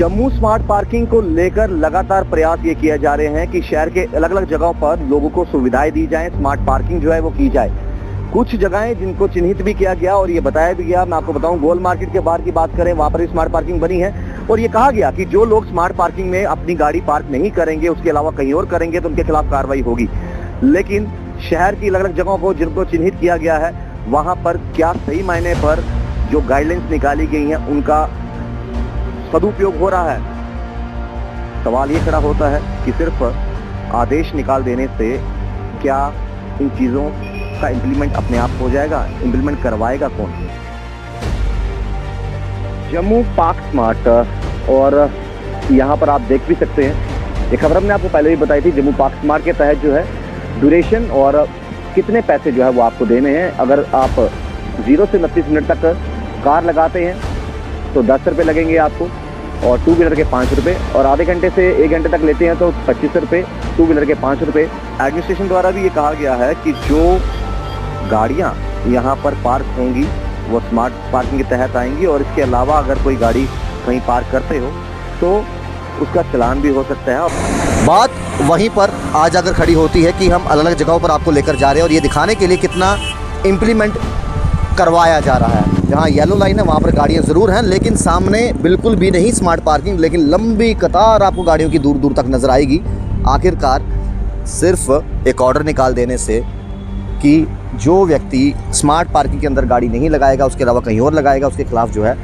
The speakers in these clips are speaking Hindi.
जम्मू स्मार्ट पार्किंग को लेकर लगातार प्रयास ये किए जा रहे हैं कि शहर के अलग अलग जगहों पर लोगों को सुविधाएं दी जाएं, स्मार्ट पार्किंग जो है वो की जाए। कुछ जगहें जिनको चिन्हित भी किया गया और ये बताया भी गया, मैं आपको बताऊं गोल मार्केट के बाहर की बात करें, वहां पर भी स्मार्ट पार्किंग बनी है और ये कहा गया कि जो लोग स्मार्ट पार्किंग में अपनी गाड़ी पार्क नहीं करेंगे, उसके अलावा कहीं और करेंगे तो उनके खिलाफ कार्रवाई होगी। लेकिन शहर की अलग अलग जगहों को जिनको चिन्हित किया गया है, वहां पर क्या सही मायने पर जो गाइडलाइंस निकाली गई हैं उनका सदुपयोग हो रहा है? सवाल ये खड़ा होता है कि सिर्फ आदेश निकाल देने से क्या इन चीजों का इम्प्लीमेंट अपने आप हो जाएगा? इम्प्लीमेंट करवाएगा कौन? जम्मू पार्क स्मार्ट, और यहाँ पर आप देख भी सकते हैं, ये खबर हमने आपको पहले भी बताई थी। जम्मू पार्क स्मार्ट के तहत जो है ड्यूरेशन और कितने पैसे जो है वो आपको देने हैं। अगर आप 0 से 29 मिनट तक कार लगाते हैं तो 10 रुपये लगेंगे आपको, और 2 व्हीलर के 5 रुपये, और आधे घंटे से 1 घंटे तक लेते हैं तो 25 रुपये, 2 व्हीलर के 5 रुपये। एडमिनिस्ट्रेशन द्वारा भी ये कहा गया है कि जो गाड़ियाँ यहाँ पर पार्क होंगी वो स्मार्ट पार्किंग के तहत आएंगी, और इसके अलावा अगर कोई गाड़ी कहीं पार्क करते हो तो उसका चालान भी हो सकता है। बात वहीं पर आज अगर खड़ी होती है कि हम अलग अलग जगहों पर आपको लेकर जा रहे हैं और ये दिखाने के लिए कितना इम्प्लीमेंट करवाया जा रहा है। जहाँ येलो लाइन है वहाँ पर गाड़ियाँ ज़रूर हैं, लेकिन सामने बिल्कुल भी नहीं स्मार्ट पार्किंग, लेकिन लंबी कतार आपको गाड़ियों की दूर दूर तक नज़र आएगी। आखिरकार सिर्फ एक ऑर्डर निकाल देने से कि जो व्यक्ति स्मार्ट पार्किंग के अंदर गाड़ी नहीं लगाएगा, उसके अलावा कहीं और लगाएगा, उसके खिलाफ जो है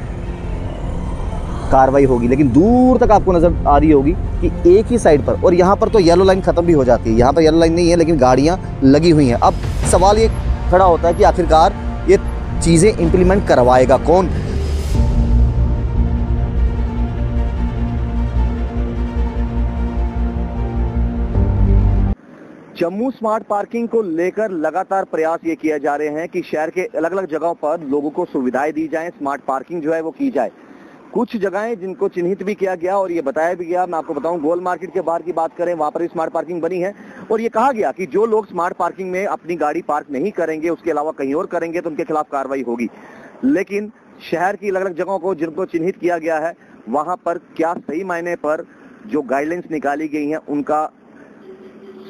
कार्रवाई होगी। लेकिन दूर तक आपको नज़र आ रही होगी कि एक ही साइड पर, और यहाँ पर तो येलो लाइन ख़त्म भी हो जाती है, यहाँ पर येलो लाइन नहीं है लेकिन गाड़ियाँ लगी हुई हैं। अब सवाल ये खड़ा होता है कि आखिरकार ये चीज़ें इम्प्लीमेंट करवाएगा कौन? जम्मू स्मार्ट पार्किंग को लेकर लगातार प्रयास ये किए जा रहे हैं कि शहर के अलग अलग जगहों पर लोगों को सुविधाएं दी जाएं, स्मार्ट पार्किंग जो है वो की जाए। कुछ जगहें जिनको चिन्हित भी किया गया और ये बताया भी गया, मैं आपको बताऊं गोल मार्केट के बाहर की बात करें, वहां पर भी स्मार्ट पार्किंग बनी है और ये कहा गया कि जो लोग स्मार्ट पार्किंग में अपनी गाड़ी पार्क नहीं करेंगे, उसके अलावा कहीं और करेंगे तो उनके खिलाफ कार्रवाई होगी। लेकिन शहर की अलग अलग जगहों को जिनको चिन्हित किया गया है, वहां पर क्या सही मायने पर जो गाइडलाइंस निकाली गई हैं उनका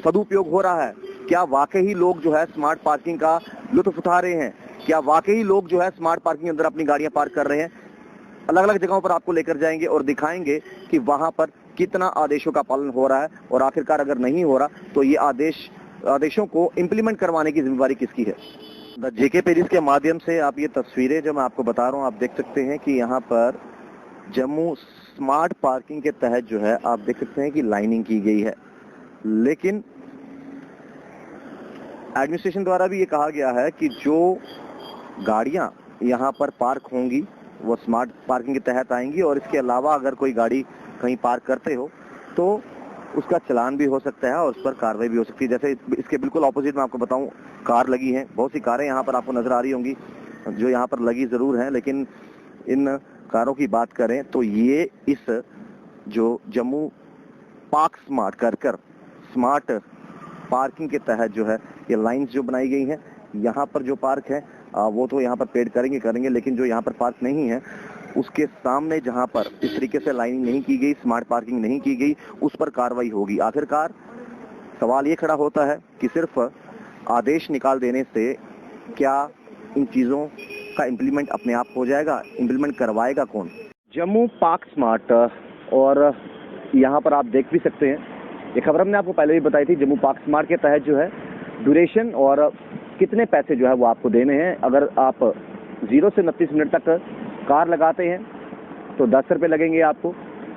सदुपयोग हो रहा है? क्या वाकई लोग जो है स्मार्ट पार्किंग का लुत्फ उठा रहे हैं? क्या वाकई लोग जो है स्मार्ट पार्किंग के अंदर अपनी गाड़ियां पार्क कर रहे हैं? अलग अलग जगहों पर आपको लेकर जाएंगे और दिखाएंगे कि वहां पर कितना आदेशों का पालन हो रहा है, और आखिरकार अगर नहीं हो रहा तो ये आदेशों को इम्प्लीमेंट करवाने की जिम्मेदारी किसकी है। द जेके पेरिस के माध्यम से आप ये तस्वीरें जो मैं आपको बता रहा हूँ, आप देख सकते हैं कि यहाँ पर जम्मू स्मार्ट पार्किंग के तहत जो है आप देख सकते हैं कि लाइनिंग की गई है। लेकिन एडमिनिस्ट्रेशन द्वारा भी ये कहा गया है कि जो गाड़ियां यहाँ पर पार्क होंगी वो स्मार्ट पार्किंग के तहत आएंगी, और इसके अलावा अगर कोई गाड़ी कहीं पार्क करते हो तो उसका चालान भी हो सकता है और उस पर कार्रवाई भी हो सकती है। जैसे इसके बिल्कुल ऑपोजिट में आपको बताऊं, कार लगी है, बहुत सी कारें यहाँ पर आपको नजर आ रही होंगी जो यहाँ पर लगी जरूर हैं, लेकिन इन कारों की बात करें तो ये इस जो जम्मू पार्क स्मार्ट कर स्मार्ट पार्किंग के तहत जो है ये लाइंस जो बनाई गई हैं, यहाँ पर जो पार्क है वो तो यहाँ पर पेड करेंगे, लेकिन जो यहाँ पर पार्क नहीं है उसके सामने जहाँ पर इस तरीके से लाइनिंग नहीं की गई, स्मार्ट पार्किंग नहीं की गई, उस पर कार्रवाई होगी। आखिरकार सवाल ये खड़ा होता है कि सिर्फ आदेश निकाल देने से क्या इन चीज़ों का इम्प्लीमेंट अपने आप हो जाएगा? इम्प्लीमेंट करवाएगा कौन? जम्मू पार्क स्मार्ट, और यहाँ पर आप देख भी सकते हैं, ये खबर हमने आपको पहले भी बताई थी। जम्मू पार्क स्मार्ट के तहत जो है ड्यूरेशन और कितने पैसे जो है वो आपको देने हैं। अगर आप 0 से 29 मिनट तक कार लगाते हैं तो 10 रुपये लगेंगे आपको,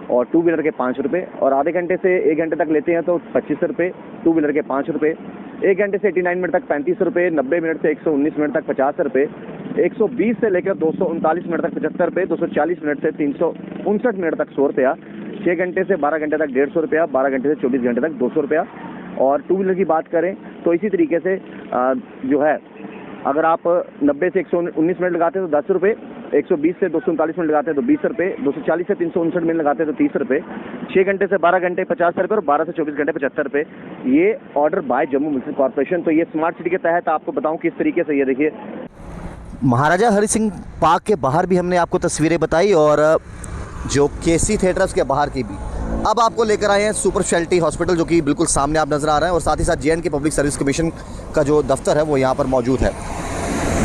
और 2 व्हीलर के 5 रुपये, और आधे घंटे से 1 घंटे तक लेते हैं तो 25 रुपये, 2 व्हीलर के 5 रुपये, 1 घंटे से 89 मिनट तक 35 रुपये, 90 मिनट से 119 मिनट तक 50 रुपये, 120 से लेकर 239 मिनट तक 75 रुपये, 240 मिनट से 359 मिनट तक 100 रुपया, 6 घंटे से 12 घंटे तक 150 रुपया, 12 घंटे से 24 घंटे तक 200 रुपया। और 2 व्हीलर की बात करें तो इसी तरीके से जो है अगर आप 90 से 119 मिनट लगाते हैं तो 10 रुपये, 120 से 239 मिनट लगाते हैं तो 20 रुपये, 240 से 359 मिनट लगाते हैं तो 30 रुपये, 6 घंटे से 12 घंटे 50 रुपये, और 12 से 24 घंटे 75 रुपये। ये order by Jammu municipal corporation. तो ये स्मार्ट सिटी के तहत आपको बताऊं किस तरीके से, ये देखिए महाराजा हरि सिंह पार्क के बाहर भी हमने आपको तस्वीरें बताई, और जो केसी थिएटर्स के बाहर की भी। अब आपको लेकर आए हैं सुपर स्पेशलिटी हॉस्पिटल, जो कि बिल्कुल सामने आप नज़र आ रहे हैं, और साथ ही साथ JNK पब्लिक सर्विस कमीशन का जो दफ्तर है वो यहाँ पर मौजूद है।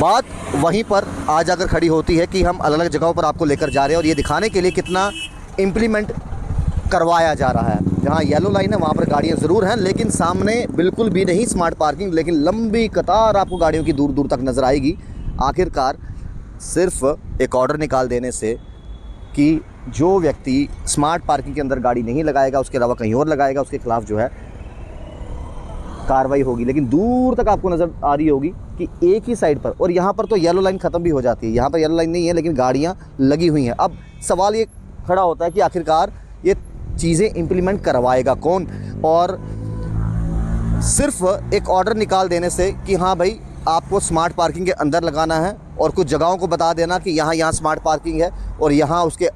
बात वहीं पर आ जाकर खड़ी होती है कि हम अलग अलग जगहों पर आपको लेकर जा रहे हैं और ये दिखाने के लिए कितना इम्प्लीमेंट करवाया जा रहा है। जहाँ येलो लाइन है वहाँ पर गाड़ियाँ ज़रूर हैं, लेकिन सामने बिल्कुल भी नहीं स्मार्ट पार्किंग, लेकिन लंबी कतार आपको गाड़ियों की दूर दूर तक नज़र आएगी। आखिरकार सिर्फ एक ऑर्डर निकाल देने से कि जो व्यक्ति स्मार्ट पार्किंग के अंदर गाड़ी नहीं लगाएगा, उसके अलावा कहीं और लगाएगा, उसके खिलाफ जो है कार्रवाई होगी। लेकिन दूर तक आपको नज़र आ रही होगी कि एक ही साइड पर, और यहाँ पर तो येलो लाइन ख़त्म भी हो जाती है, यहाँ पर येलो लाइन नहीं है लेकिन गाड़ियाँ लगी हुई हैं। अब सवाल ये खड़ा होता है कि आखिरकार ये चीज़ें इम्प्लीमेंट करवाएगा कौन? और सिर्फ एक ऑर्डर निकाल देने से कि हाँ भाई आपको स्मार्ट पार्किंग के अंदर लगाना है, और कुछ जगहों को बता देना कि यहाँ स्मार्ट पार्किंग है और यहाँ उसके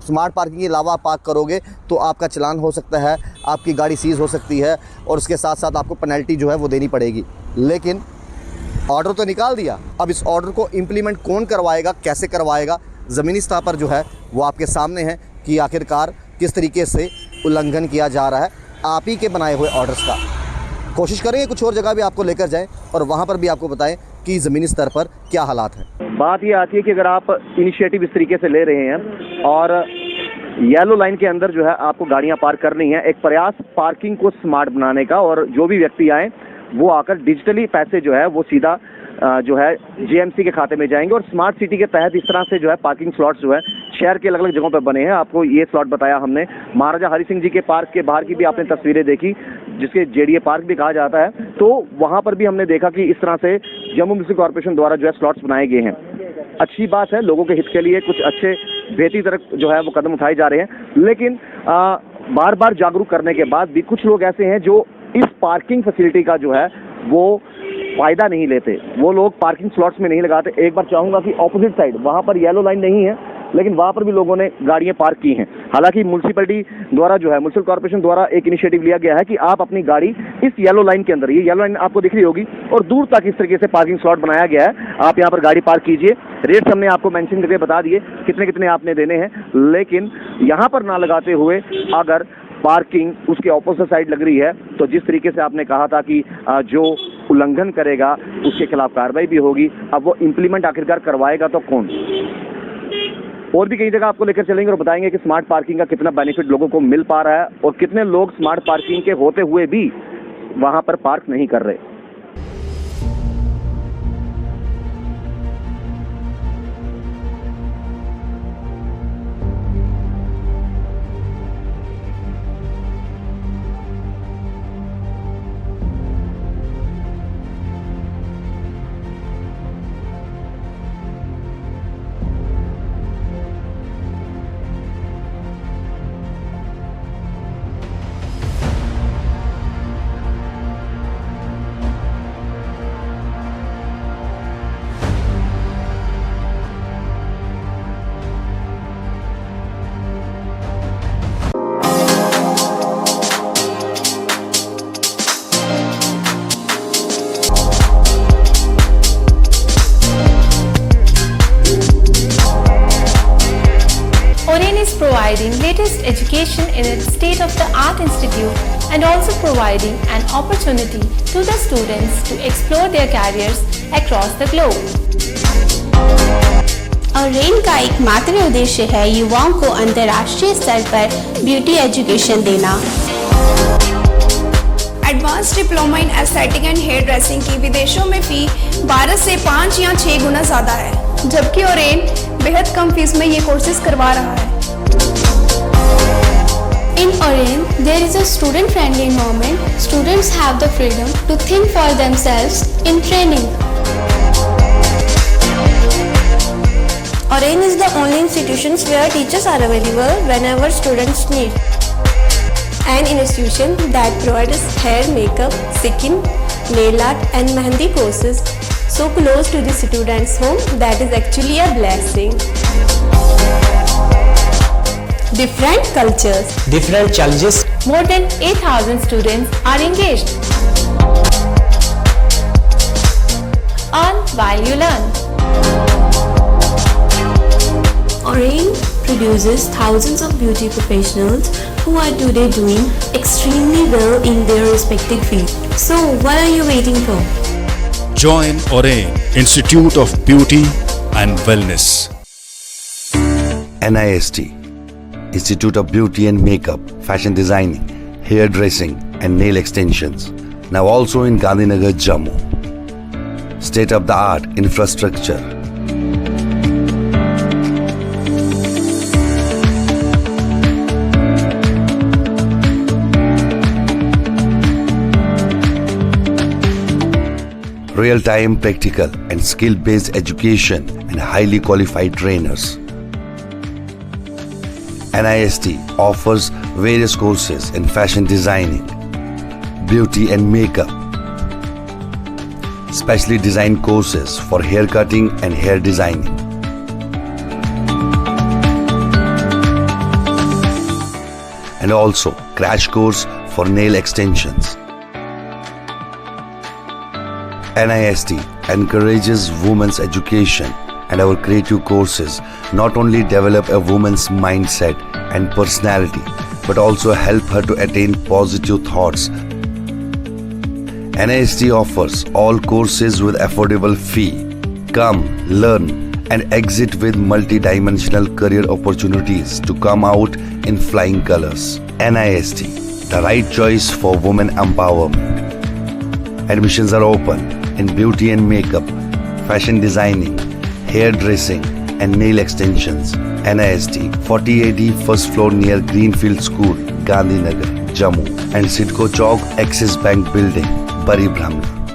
स्मार्ट पार्किंग के अलावा पार्क करोगे तो आपका चालान हो सकता है, आपकी गाड़ी सीज़ हो सकती है, और उसके साथ साथ आपको पेनल्टी जो है वो देनी पड़ेगी। लेकिन ऑर्डर तो निकाल दिया, अब इस ऑर्डर को इम्प्लीमेंट कौन करवाएगा, कैसे करवाएगा? ज़मीनी सतह पर जो है वो आपके सामने है कि आखिरकार किस तरीके से उल्लंघन किया जा रहा है आप ही के बनाए हुए ऑर्डर्स का। कोशिश करेंगे कुछ और जगह भी आपको लेकर जाएं और वहाँ पर भी आपको बताएं कि ज़मीनी स्तर पर क्या हालात हैं। बात ये आती है कि अगर आप इनिशिएटिव इस तरीके से ले रहे हैं और येलो लाइन के अंदर जो है आपको गाड़ियां पार्क करनी है, एक प्रयास पार्किंग को स्मार्ट बनाने का, और जो भी व्यक्ति आए वो आकर डिजिटली पैसे जो है वो सीधा जो है JMC के खाते में जाएंगे। और स्मार्ट सिटी के तहत इस तरह से जो है पार्किंग स्लॉट्स जो है शहर के अलग अलग जगहों पर बने हैं। आपको ये स्लॉट बताया हमने, महाराजा हरि सिंह जी के पार्क के बाहर की भी आपने तस्वीरें देखी, जिसके JDA पार्क भी कहा जाता है, तो वहां पर भी हमने देखा कि इस तरह से जम्मू म्युनिसिपल कॉर्पोरेशन द्वारा जो है स्लॉट्स बनाए गए हैं। अच्छी बात है, लोगों के हित के लिए कुछ अच्छे बेहतरी तरफ जो है वो कदम उठाए जा रहे हैं। लेकिन बार बार जागरूक करने के बाद भी कुछ लोग ऐसे हैं जो इस पार्किंग फैसिलिटी का जो है वो फायदा नहीं लेते, वो लोग पार्किंग स्लॉट्स में नहीं लगाते। एक बार चाहूंगा कि ऑपोजिट साइड वहां पर येलो लाइन नहीं है, लेकिन वहां पर भी लोगों ने गाड़ियां पार्क की हैं। हालांकि म्युनिसिपैलिटी द्वारा जो है, म्युनिसिपल कॉर्पोरेशन द्वारा एक इनिशिएटिव लिया गया है कि आप अपनी गाड़ी इस येलो लाइन के अंदर, ये येलो लाइन आपको दिख रही होगी, और दूर तक इस तरीके से पार्किंग स्लॉट बनाया गया है, आप यहाँ पर गाड़ी पार्क कीजिए। रेट्स हमने आपको मेंशन करके बता दिए कितने कितने आपने देने हैं, लेकिन यहाँ पर ना लगाते हुए अगर पार्किंग उसके ऑपोजिट साइड लग रही है तो जिस तरीके से आपने कहा था कि जो उल्लंघन करेगा उसके खिलाफ कार्रवाई भी होगी, अब वो इम्प्लीमेंट आखिरकार करवाएगा तो कौन? और भी कई जगह आपको लेकर चलेंगे और बताएंगे कि स्मार्ट पार्किंग का कितना बेनिफिट लोगों को मिल पा रहा है और कितने लोग स्मार्ट पार्किंग के होते हुए भी वहां पर पार्क नहीं कर रहे। Providing latest education in its state-of-the-art institute and also providing an opportunity to the students to explore their careers across the globe. रेन का एकमात्र उद्देश्य है युवाओं को अंतर्राष्ट्रीय स्तर पर ब्यूटी एजुकेशन देना। Advance diploma in aesthetic and hairdressing की विदेशों में फी 12 से 5 या 6 गुना ज़्यादा है, जबकि ओरेन बेहद कम फीस में ये कोर्सेज करवा रहा है। In Oren, there is a student-friendly environment. Students have the freedom to think for themselves in training. Oren is the only institution where teachers are available whenever students need. An institution that provides hair, makeup, skin, nail art and mehendi courses so close to the students' home that is actually a blessing. Different cultures, different challenges. More than 8,000 students are engaged. Earn while you learn. Oren produces thousands of beauty professionals who are today doing extremely well in their respective field. So what are you waiting for? Join Orain Institute of Beauty and Wellness. NIST, Institute of Beauty and Makeup, Fashion Designing, Hairdressing and Nail Extensions. Now also in Gandhinagar, Jammu. State-of-the-art infrastructure. Real-time practical and skill-based education and highly qualified trainers. NIST offers various courses in fashion designing, beauty and makeup, specially designed courses for hair cutting and hair designing. And also crash course for nail extensions. NIST encourages women's education, and our creative courses not only develop a woman's mindset and personality, but also help her to attain positive thoughts. NIST offers all courses with affordable fee. Come, learn, and exit with multi-dimensional career opportunities to come out in flying colors. NIST, the right choice for women empowerment. Admissions are open in beauty and makeup, fashion designing, hairdressing and nail extensions. NIST, 40AD first floor near Greenfield School, Gandhinagar, Jammu, and Sidco Chowk, Axis Bank Building, Bari Brahmana.